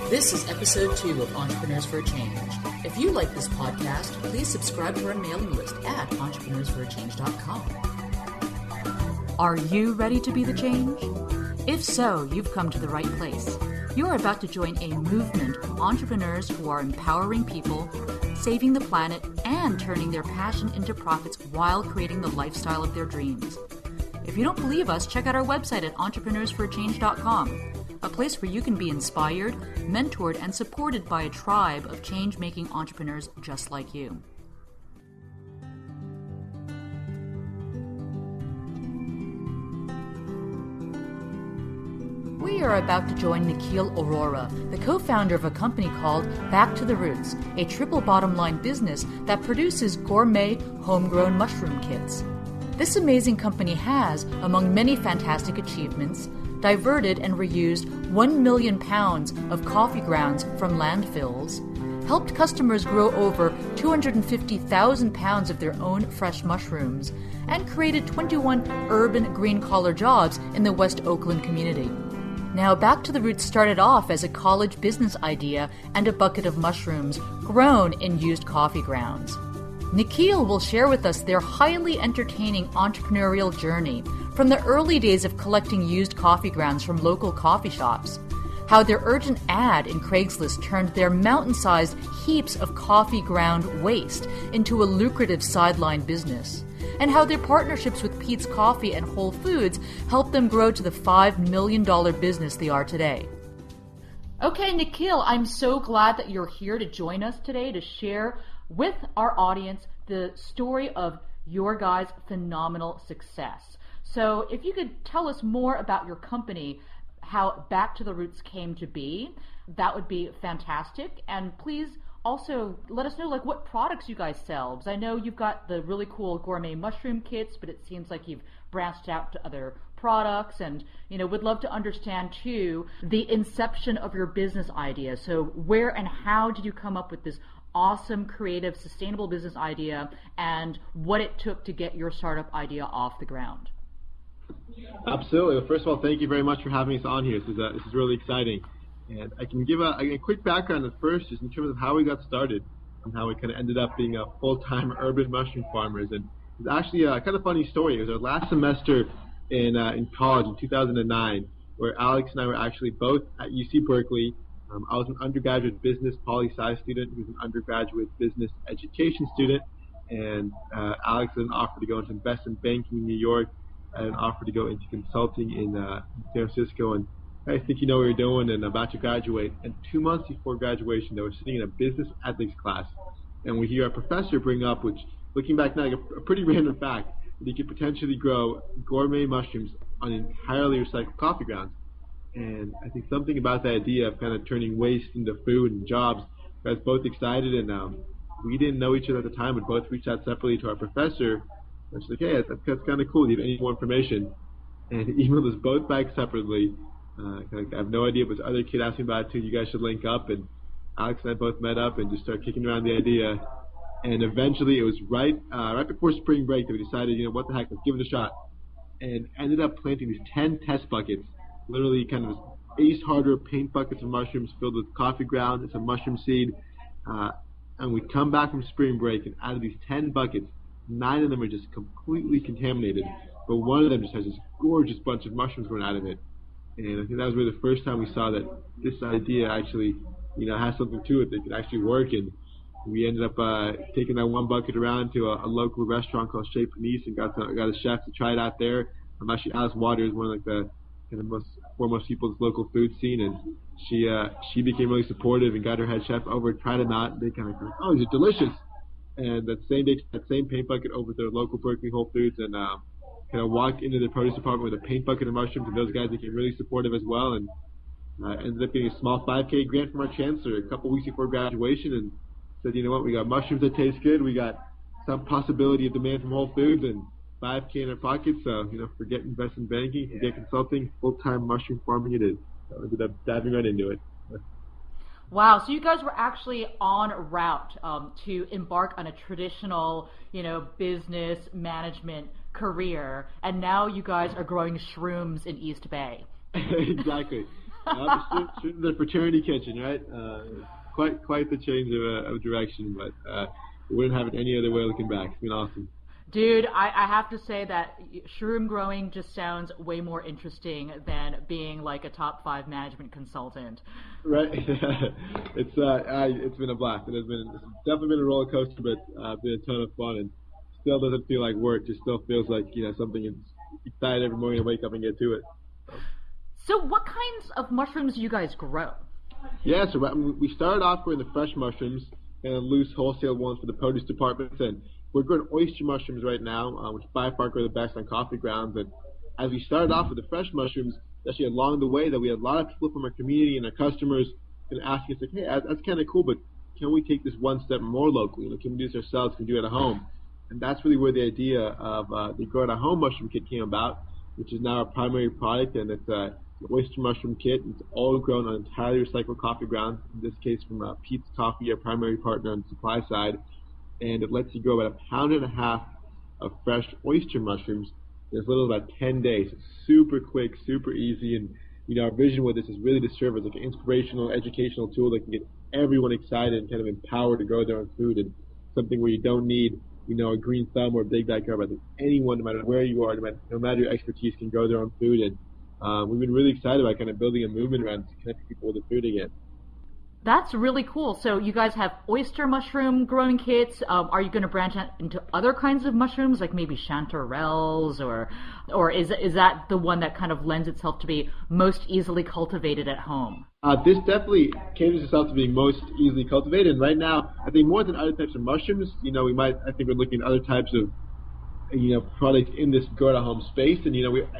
This is episode 2 of Entrepreneurs for a Change. If you like this podcast, please subscribe to our mailing list at entrepreneursforachange.com. Are you ready to be the change? If so, you've come to the right place. You are about to join a movement of entrepreneurs who are empowering people, saving the planet, and turning their passion into profits while creating the lifestyle of their dreams. If you don't believe us, check out our website at entrepreneursforachange.com, a place where you can be inspired, mentored, and supported by a tribe of change-making entrepreneurs just like you. We are about to join Nikhil Arora, the co-founder of a company called Back to the Roots, a triple bottom line business that produces gourmet, homegrown mushroom kits. This amazing company has, among many fantastic achievements, diverted and reused 1 million pounds of coffee grounds from landfills, helped customers grow over 250,000 pounds of their own fresh mushrooms, and created 21 urban green-collar jobs in the West Oakland community. Now, Back to the Roots started off as a college business idea and a bucket of mushrooms grown in used coffee grounds. Nikhil will share with us their highly entertaining entrepreneurial journey from the early days of collecting used coffee grounds from local coffee shops, how their urgent ad in Craigslist turned their mountain-sized heaps of coffee ground waste into a lucrative sideline business, and how their partnerships with Peet's Coffee and Whole Foods helped them grow to the $5 million business they are today. Okay, Nikhil, I'm so glad that you're here to join us today to share with our audience the story of your guys' phenomenal success. So if you could tell us more about your company, how Back to the Roots came to be, that would be fantastic. And please also let us know what products you guys sell, because I know you've got the really cool gourmet mushroom kits, but it seems like you've branched out to other products, and would love to understand too the inception of your business idea. So where and how did you come up with this awesome, creative, sustainable business idea, and what it took to get your startup idea off the ground? Absolutely. Well, first of all, thank you very much for having us on here. This is really exciting. And I can give a quick background at first, just in terms of how we got started and how we kind of ended up being a full-time urban mushroom farmers. And it's actually a kind of funny story. It was our last semester in college in 2009, where Alex and I were actually both at UC Berkeley. I was an undergraduate business poli-sci student. He was an undergraduate business education student. And Alex had an offer to go into investment banking in New York, and an offer to go into consulting in San Francisco. And I think you know what you're doing, and about to graduate. And 2 months before graduation, they were sitting in a business ethics class, and we hear our professor bring up, which, looking back now, like a pretty random fact, that you could potentially grow gourmet mushrooms on entirely recycled coffee grounds. And I think something about the idea of kind of turning waste into food and jobs got us both excited. And we didn't know each other at the time, but both reached out separately to our professor. And she's like, hey, that's kind of cool. Do you have any more information? And he emailed us both back separately. I have no idea, but the other kid asked me about it too. You guys should link up, and Alex and I both met up and just started kicking around the idea. And eventually, it was right before spring break that we decided, what the heck, let's give it a shot. And ended up planting these 10 test buckets, literally kind of Ace Hardware paint buckets of mushrooms filled with coffee ground and some mushroom seed. And we come back from spring break, and out of these 10 buckets, 9 of them are just completely contaminated, but one of them just has this gorgeous bunch of mushrooms growing out of it. And I think that was really the first time we saw that this idea actually, has something to it that could actually work. And we ended up taking that one bucket around to a local restaurant called Chez Panisse and got a chef to try it out there. Actually, Alice Waters, one of the kind of most foremost people in this local food scene, and she became really supportive and got her head chef over, tried them out, and they kind of go, oh, these are delicious. And that same day, that same paint bucket over to their local Berkeley Whole Foods, and kind of walked into the produce department with a paint bucket of mushrooms, and those guys became really supportive as well, and ended up getting a small 5K grant from our chancellor a couple weeks before graduation, and said, you know what, we got mushrooms that taste good, we got some possibility of demand from Whole Foods, and 5K in our pockets, so, forget investment banking, forget consulting, full-time mushroom farming it is. So I ended up diving right into it. Wow, so you guys were actually en route to embark on a traditional, business management career, and now you guys are growing shrooms in East Bay. Exactly. The fraternity kitchen, right? Quite the change of direction, but we wouldn't have it any other way looking back. It's been awesome. Dude, I have to say that shroom growing just sounds way more interesting than being like a top 5 management consultant. Right. It's been a blast. It's definitely been a roller coaster, but been a ton of fun, and still doesn't feel like work. Just still feels like something that's excited every morning to wake up and get to it. So what kinds of mushrooms do you guys grow? Yeah, so we started off with the fresh mushrooms and loose wholesale ones for the produce departments, and we're growing oyster mushrooms right now, which by far are the best on coffee grounds. And as we started off with the fresh mushrooms, actually along the way that we had a lot of people from our community and our customers asking us, like, hey, that's kind of cool, but can we take this one step more locally? Can we do this ourselves? Can we do it at home? And that's really where the idea of the Grow at Home mushroom kit came about, which is now our primary product, and it's an oyster mushroom kit. It's all grown on entirely recycled coffee grounds, in this case from Peet's Coffee, our primary partner on the supply side. And it lets you grow about 1.5 pounds of fresh oyster mushrooms in as little as about 10 days. It's super quick, super easy, and our vision with this is really to serve as like an inspirational, educational tool that can get everyone excited and kind of empowered to grow their own food, and something where you don't need a green thumb or a big backyard. But anyone, no matter where you are, no matter your expertise, can grow their own food. And we've been really excited about kind of building a movement around connecting people with the food again. That's really cool. So you guys have oyster mushroom growing kits. Are you going to branch out into other kinds of mushrooms, like maybe chanterelles, or is that the one that kind of lends itself to be most easily cultivated at home? This definitely caters itself to being most easily cultivated. And right now, I think more than other types of mushrooms, I think we're looking at other types of products in this grow at home space. And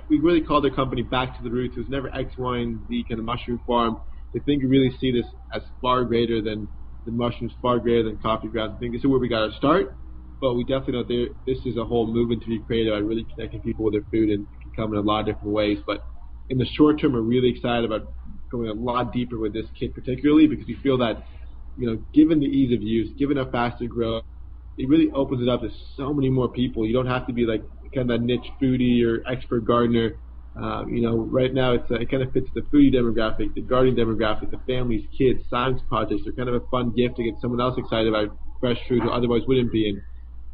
we really called our company Back to the Roots. It was never X, Y, and Z kind of mushroom farm. I think we really see this as far greater than mushrooms, far greater than coffee grounds. I think this is where we got our start, but we definitely know this is a whole movement to be created by really connecting people with their food, and it can come in a lot of different ways. But in the short term, we're really excited about going a lot deeper with this kit, particularly because we feel that, given the ease of use, given how fast it grows, it really opens it up to so many more people. You don't have to be like kind of that niche foodie or expert gardener. Right now it kind of fits the foodie demographic, the gardening demographic, the families, kids, science projects. They're kind of a fun gift to get someone else excited about fresh food who otherwise wouldn't be. And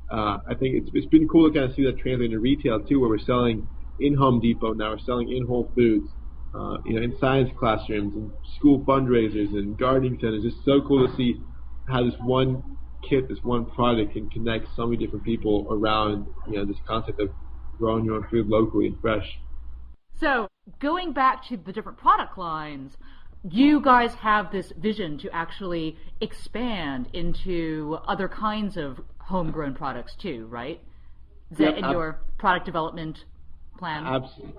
I think it's been cool to kind of see that translate into retail too, where we're selling in Home Depot now, we're selling in Whole Foods, in science classrooms and school fundraisers and gardening centers. It's so cool to see how this one kit, this one product can connect so many different people around this concept of growing your own food locally and fresh. So, going back to the different product lines, you guys have this vision to actually expand into other kinds of homegrown products too, right? Is that in your product development plan?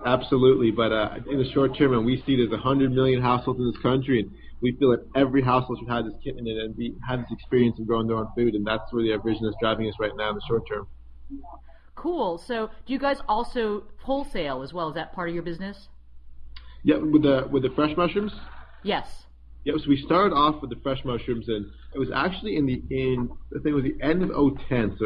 Absolutely, but in the short term, and we see there's 100 million households in this country, and we feel that every household should have this kit in it and have this experience of growing their own food, and that's really our vision that's driving us right now in the short term. Cool. So, do you guys also wholesale as well? Is that part of your business? Yeah, with the fresh mushrooms. Yes. Yeah, so we started off with the fresh mushrooms, and it was actually the end of 2010, so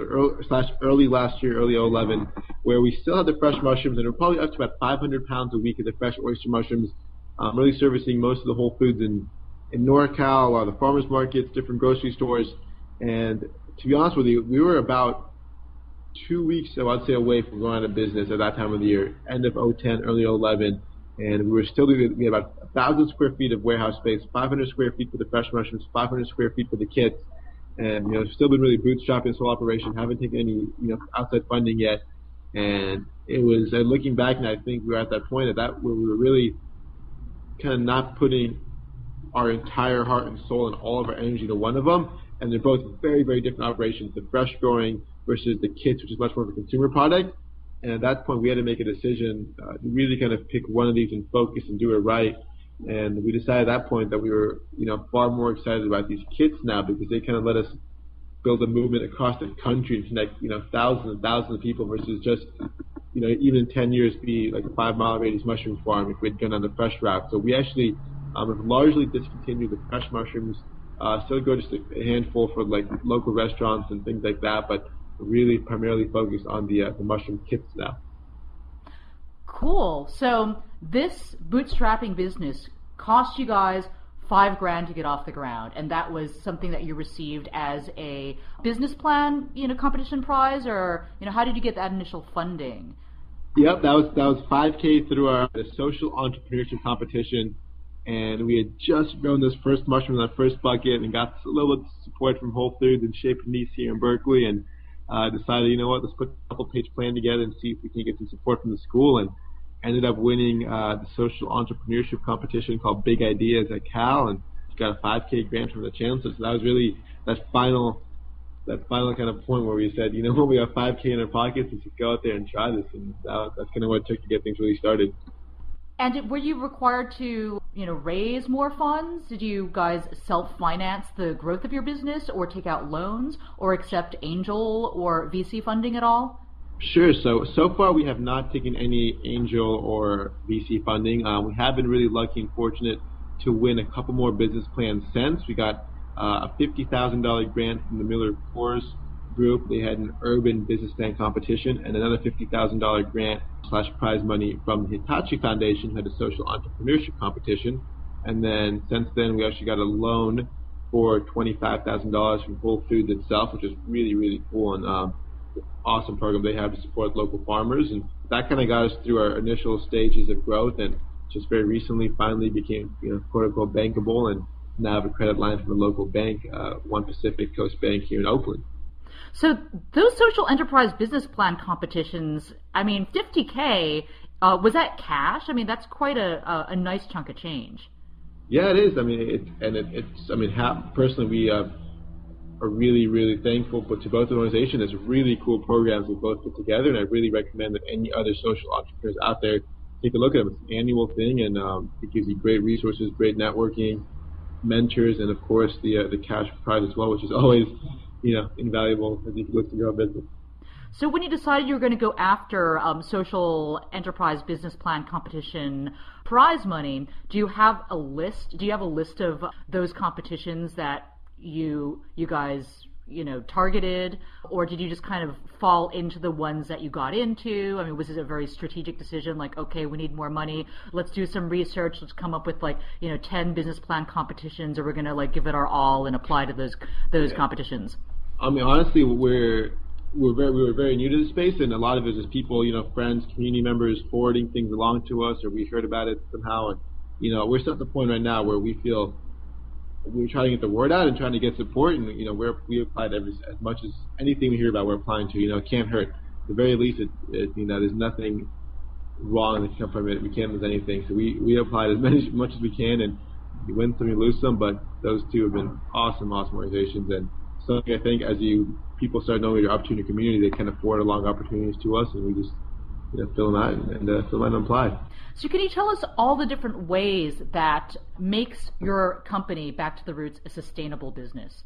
early last year, early 2011, where we still had the fresh mushrooms, and we're probably up to about 500 pounds a week of the fresh oyster mushrooms, really servicing most of the Whole Foods in NorCal, a lot of the farmers markets, different grocery stores, and to be honest with you, we were about 2 weeks, so I'd say, away from going out of business at that time of the year, end of 2010, early 2011, and we had about 1,000 square feet of warehouse space, 500 square feet for the fresh mushrooms, 500 square feet for the kits, and still been really bootstrapping this whole operation. Haven't taken any outside funding yet, and it was looking back, and I think we were at that point where we were really kind of not putting our entire heart and soul and all of our energy to one of them, and they're both very, very different operations. The fresh growing versus the kits, which is much more of a consumer product. And at that point, we had to make a decision to really kind of pick one of these and focus and do it right. And we decided at that point that we were, far more excited about these kits now, because they kind of let us build a movement across the country and connect, thousands and thousands of people versus just, even in 10 years be like a 5-mile radius mushroom farm if we'd gone on the fresh route. So we actually have largely discontinued the fresh mushrooms. Still go just a handful for like local restaurants and things like that, but really primarily focused on the mushroom kits now. Cool. So this bootstrapping business cost you guys $5,000 to get off the ground, and that was something that you received as a business plan, competition prize, or how did you get that initial funding? Yep, that was $5,000 through the social entrepreneurship competition, and we had just grown this first mushroom in that first bucket, and got a little bit of support from Whole Foods and Chez Panisse here in Berkeley, and decided, let's put a couple-page plan together and see if we can get some support from the school, and ended up winning the social entrepreneurship competition called Big Ideas at Cal, and got a $5,000 grant from the chancellor. So that was really that final kind of point where we said, when we got $5,000 in our pockets, we should go out there and try this, and that's kind of what it took to get things really started. And were you required to, raise more funds? Did you guys self-finance the growth of your business, or take out loans, or accept angel or VC funding at all? Sure. So far we have not taken any angel or VC funding. We have been really lucky and fortunate to win a couple more business plans since. We got a $50,000 grant from the Miller Coors Group. They had an urban business plan competition, and another $50,000 grant / prize money from the Hitachi Foundation, who had a social entrepreneurship competition. And then since then, we actually got a loan for $25,000 from Whole Foods itself, which is really, really cool, and awesome program they have to support local farmers. And that kind of got us through our initial stages of growth, and just very recently finally became quote unquote bankable, and now have a credit line from a local bank, One Pacific Coast Bank here in Oakland. So those social enterprise business plan competitions, $50,000, was that cash? That's quite a nice chunk of change. Yeah, it is. Personally, we are really, really thankful to both organizations. It's really cool programs we both put together, and I really recommend that any other social entrepreneurs out there take a look at them. It's an annual thing, and it gives you great resources, great networking, mentors, and of course the cash prize as well, which is always invaluable as you look to grow a business. So when you decided you were going to go after social enterprise business plan competition prize money, do you have a list? Do you have a list of those competitions that you guys targeted, or did you just kind of fall into the ones that you got into? Was it a very strategic decision, like, okay, we need more money, let's do some research, let's come up with 10 business plan competitions, or we're going to give it our all and apply to those competitions? Honestly, we were very new to the space, and a lot of it is people, friends, community members forwarding things along to us, or we heard about it somehow, and we're still at the point right now where we feel we're trying to get the word out and trying to get support, and we applied as much as anything we hear about we're applying to. It can't hurt. At the very least, there's nothing wrong that can come from it. We can't lose anything, so we applied as much as we can, and we win some, we lose some, but those two have been awesome organizations, and something I think as people start knowing you're up to in your community, they can forward along opportunities to us, and we just fill them out and fill out and apply. So can you tell us all the different ways that makes your company, Back to the Roots, a sustainable business?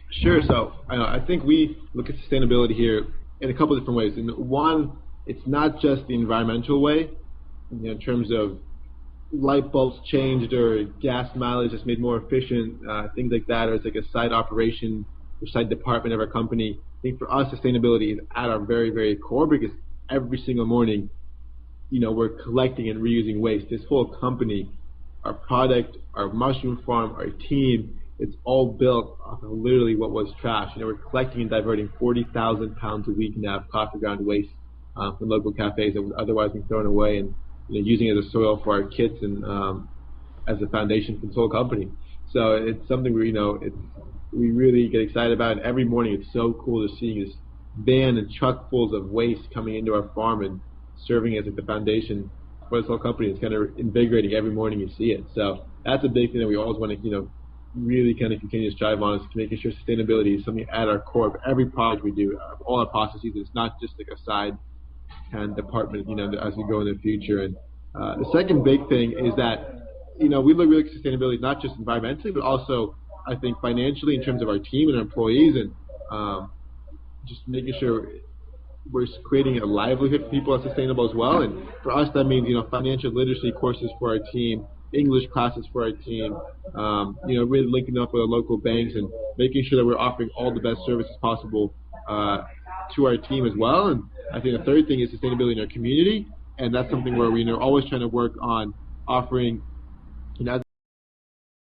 Sure. So I think we look at sustainability here in a couple of different ways. And one, it's not just the environmental way, in terms of light bulbs changed or gas mileage is made more efficient, things like that, or it's like a side operation or side department of our company. I think for us, sustainability is at our very, very core, because every single morning, we're collecting and reusing waste. This whole company, our product, our mushroom farm, our team, it's all built off of literally what was trash. We're collecting and diverting 40,000 pounds a week now of coffee ground waste from local cafes that would otherwise be thrown away, and using it as soil for our kits and as a foundation for this whole company. So it's something we really get excited about. And every morning, it's so cool to see this van and truck fulls of waste coming into our farm and serving as the foundation for this whole company. It's kind of invigorating every morning you see it. So that's a big thing that we always want to, really kind of continue to strive on, is making sure sustainability is something at our core of every project we do, of all our processes. It's not just like a side kind of department, as we go in the future. And the second big thing is that, we look really at sustainability not just environmentally, but also, I think, financially, in terms of our team and our employees, and just making sure we're creating a livelihood for people that's sustainable as well. And for us, that means, financial literacy courses for our team, English classes for our team, really linking up with our local banks and making sure that we're offering all the best services possible to our team as well. And I think the third thing is sustainability in our community, and that's something where we're always trying to work on offering And as